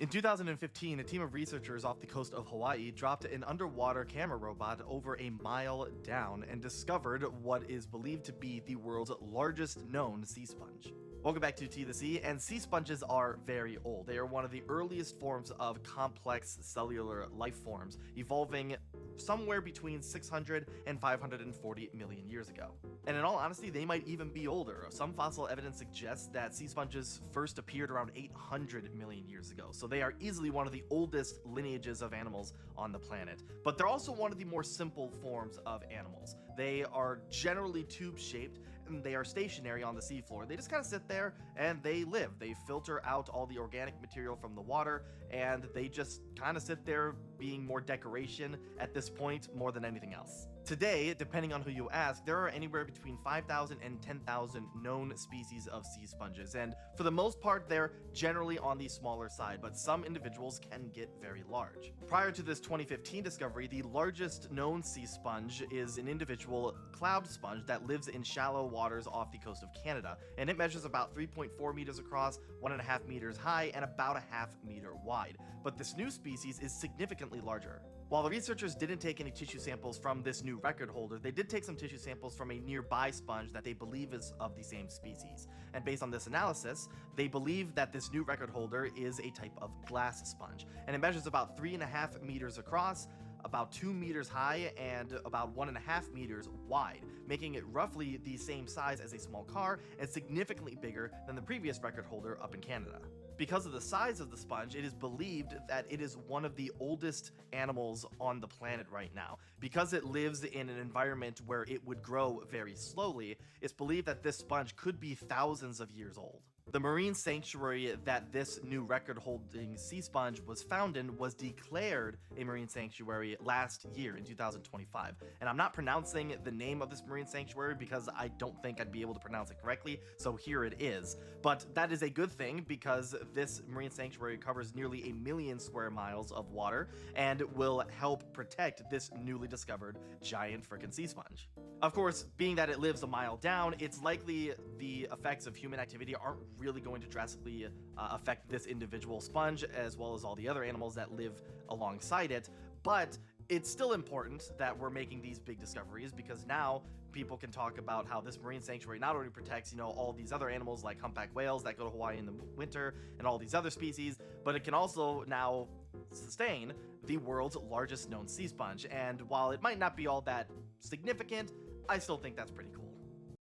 In 2015, a team of researchers off the coast of Hawaii dropped an underwater camera robot over a mile down and discovered what is believed to be the world's largest known sea sponge. Welcome back to T the Sea, and sea sponges are very old. They are one of the earliest forms of complex cellular life forms, evolving somewhere between 600 and 540 million years ago. And in all honesty, they might even be older. Some fossil evidence suggests that sea sponges first appeared around 800 million years ago, so they are easily one of the oldest lineages of animals on the planet. But they're also one of the more simple forms of animals. They are generally tube-shaped, and they are stationary on the seafloor. They just kind of sit there and they live. They filter out all the organic material from the water, and they just kind of sit there being more decoration at this point more than anything else. Today, depending on who you ask, there are anywhere between 5,000 and 10,000 known species of sea sponges, and for the most part, they're generally on the smaller side, but some individuals can get very large. Prior to this 2015 discovery, the largest known sea sponge is an individual cloud sponge that lives in shallow waters off the coast of Canada, and it measures about 3.4 meters across, 1.5 meters high, and about a half meter wide. But this new species is significantly larger. While the researchers didn't take any tissue samples from this new record holder, they did take some tissue samples from a nearby sponge that they believe is of the same species. And based on this analysis, they believe that this new record holder is a type of glass sponge, and it measures about 3.5 meters across, about 2 meters high, and about 1.5 meters wide, making it roughly the same size as a small car and significantly bigger than the previous record holder up in Canada. Because of the size of the sponge, it is believed that it is one of the oldest animals on the planet right now. Because it lives in an environment where it would grow very slowly, it's believed that this sponge could be thousands of years old. The marine sanctuary that this new record-holding sea sponge was found in was declared a marine sanctuary last year in 2025. And I'm not pronouncing the name of this marine sanctuary because I don't think I'd be able to pronounce it correctly, so here it is. But that is a good thing because this marine sanctuary covers nearly 1 million square miles of water and will help protect this newly discovered giant frickin' sea sponge. Of course, being that it lives a mile down, it's likely the effects of human activity aren't really going to drastically affect this individual sponge as well as all the other animals that live alongside it, but it's still important that we're making these big discoveries because now people can talk about how this marine sanctuary not only protects, all these other animals like humpback whales that go to Hawaii in the winter and all these other species, but it can also now sustain the world's largest known sea sponge. And while it might not be all that significant, I still think that's pretty cool.